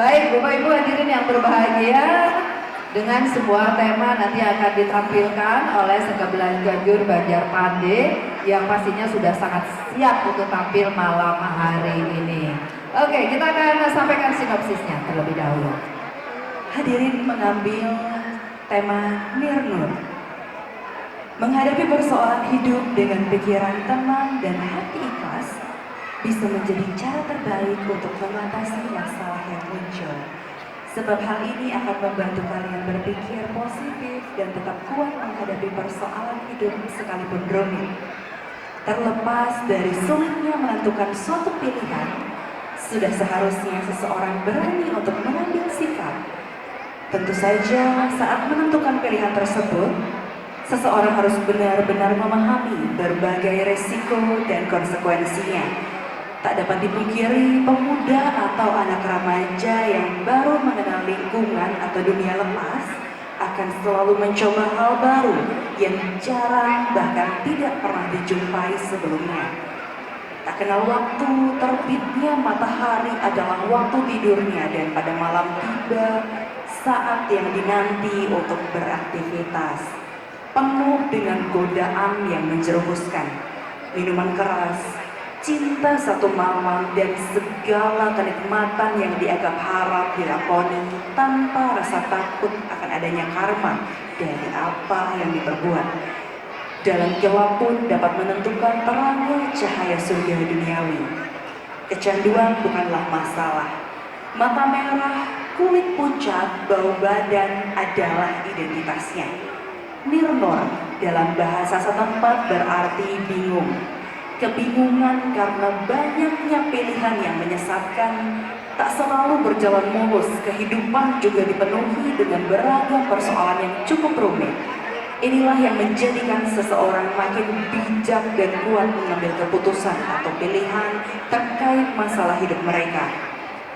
Baik, Bapak Ibu hadirin yang berbahagia, dengan sebuah tema nanti akan ditampilkan oleh Sekebelas Ganjur Banjar Pande yang pastinya sudah sangat siap untuk tampil malam hari ini. Oke, kita akan sampaikan sinopsisnya terlebih dahulu. Hadirin mengambil tema Nirnur. Menghadapi persoalan hidup dengan pikiran tenang dan hati ikhlas bisa menjadi cara terbaik untuk mengatasi masalah yang muncul. Sebab hal ini akan membantu kalian berpikir positif dan tetap kuat menghadapi persoalan hidup sekalipun rumit. Terlepas dari sulitnya menentukan suatu pilihan, sudah seharusnya seseorang berani untuk mengambil sikap. Tentu saja saat menentukan pilihan tersebut, seseorang harus benar-benar memahami berbagai resiko dan konsekuensinya. Tak dapat dipungkiri, pemuda atau anak remaja yang baru mengenal lingkungan atau dunia lepas akan selalu mencoba hal baru yang jarang bahkan tidak pernah dijumpai sebelumnya. Tak kenal waktu, terbitnya matahari adalah waktu tidurnya dan pada malam tiba saat yang dinanti untuk beraktivitas. Penuh dengan godaan yang menjerumuskan, minuman keras, cinta satu malam dan segala kenikmatan yang dianggap haram dilakoni tanpa rasa takut akan adanya karma dari apa yang diperbuat. Dalam gelap pun dapat menentukan terangnya cahaya surga duniawi. Kecanduan bukanlah masalah. Mata merah, kulit pucat, bau badan adalah identitasnya. Nirnor dalam bahasa setempat berarti bingung. Kebingungan karena banyaknya pilihan yang menyesatkan, tak selalu berjalan mulus. Kehidupan juga dipenuhi dengan beragam persoalan yang cukup rumit. Inilah yang menjadikan seseorang makin bijak dan kuat mengambil keputusan atau pilihan terkait masalah hidup mereka.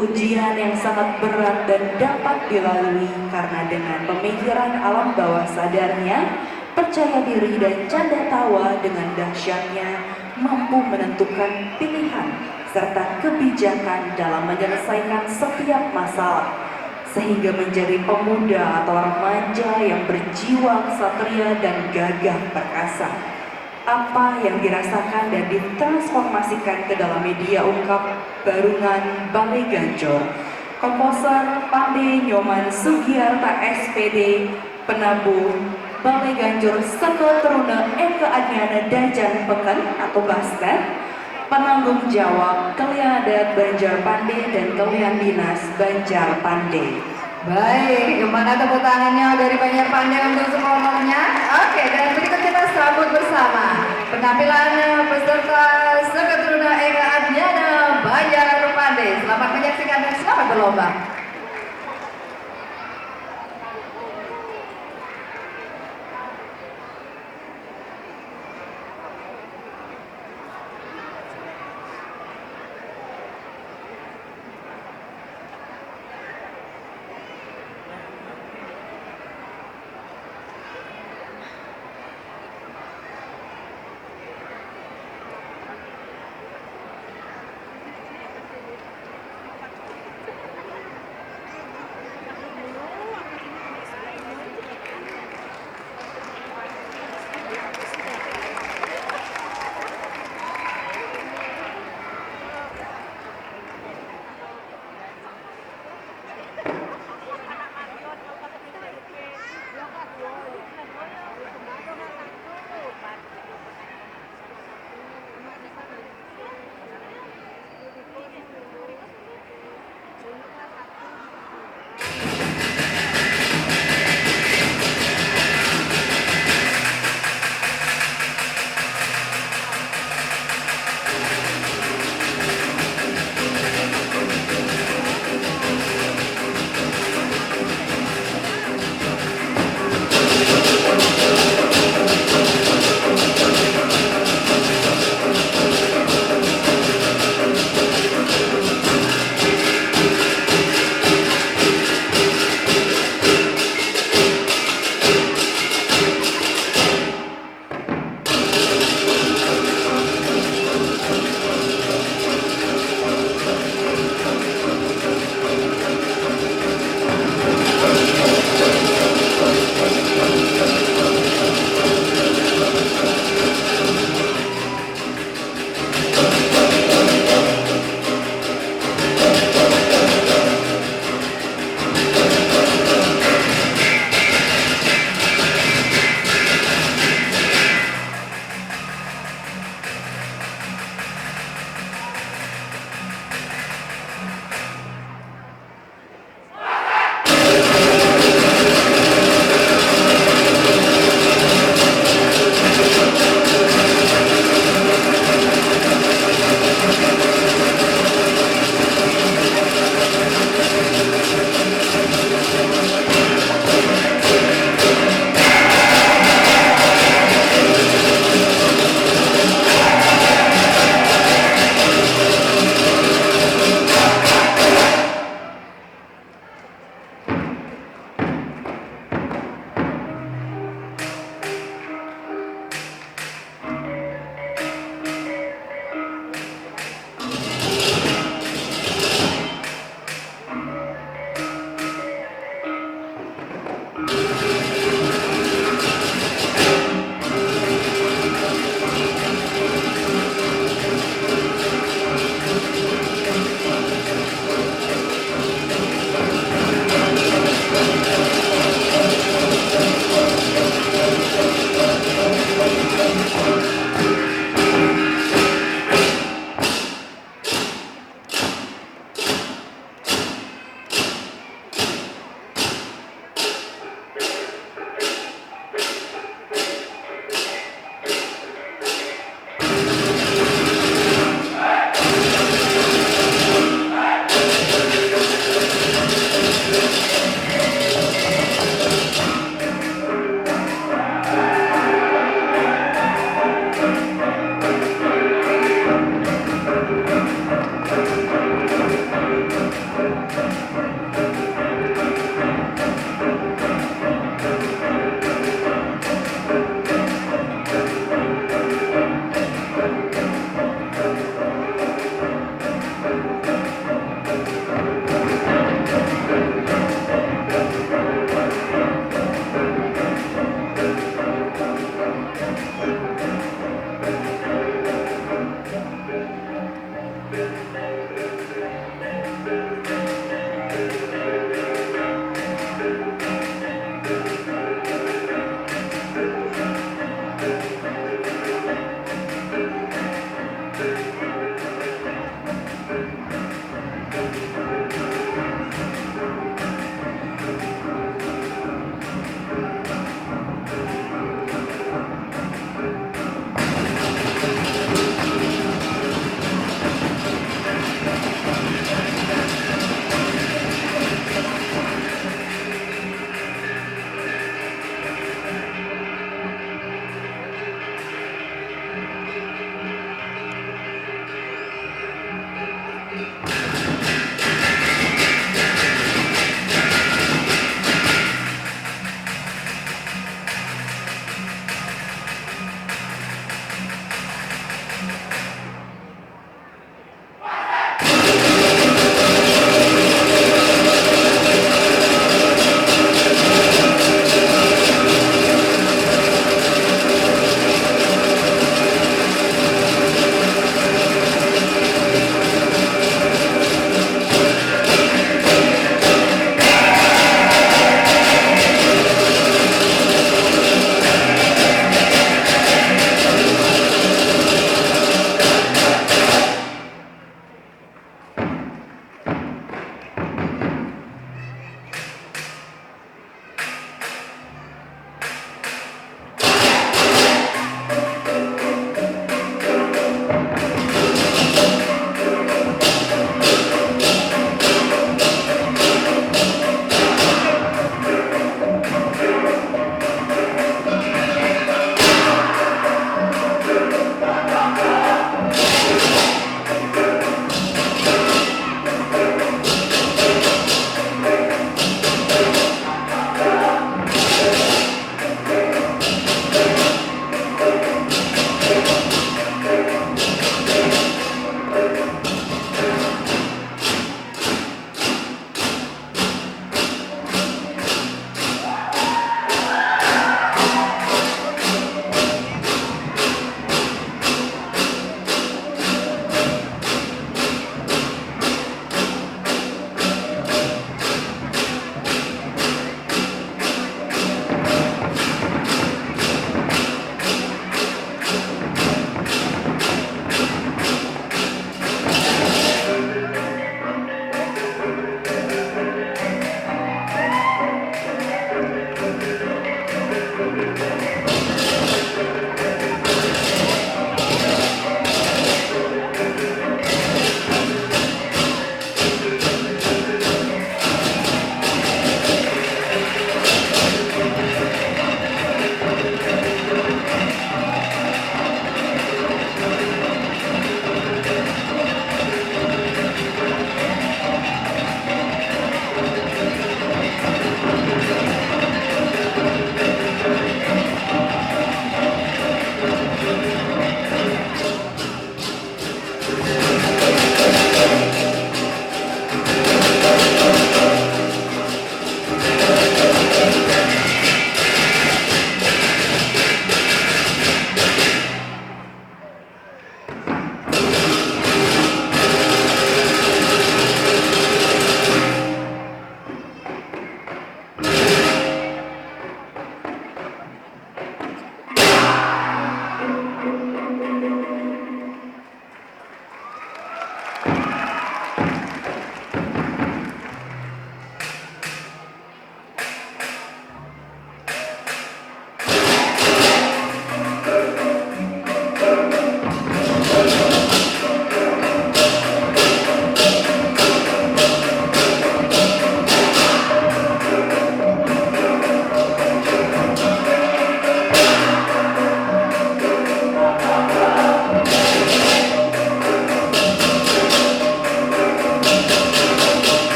Ujian yang sangat berat dan dapat dilalui karena dengan pemikiran alam bawah sadarnya, percaya diri dan canda tawa dengan dahsyatnya mampu menentukan pilihan serta kebijakan dalam menyelesaikan setiap masalah, sehingga menjadi pemuda atau remaja yang berjiwa ksatria dan gagah perkasa. Apa yang dirasakan dan ditransformasikan ke dalam media ungkap Barungan Balai Ganjor. Komposer Pande Nyoman Sugiyarta SPD, penabuh Balai Ganjor Seke Teruna Eka Adnyana Dajan Peken atau Basket, penanggung jawab Kalian Adat Banjar Pande dan Kalian Dinas Banjar Pande. Baik, kemana tepuk tangannya dari Banjar Pande untuk semuanya? Oke, dan berikut kita sambut bersama penampilan peserta Seketruna Eka Adnyana Banjar Pande. Selamat menyaksikan dan selamat berlomba.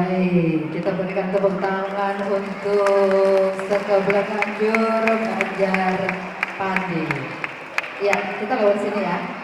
Baik, kita berikan tepuk tangan untuk Sekebelah Ganjur Banjar Pandi. Ya, kita lewat sini ya.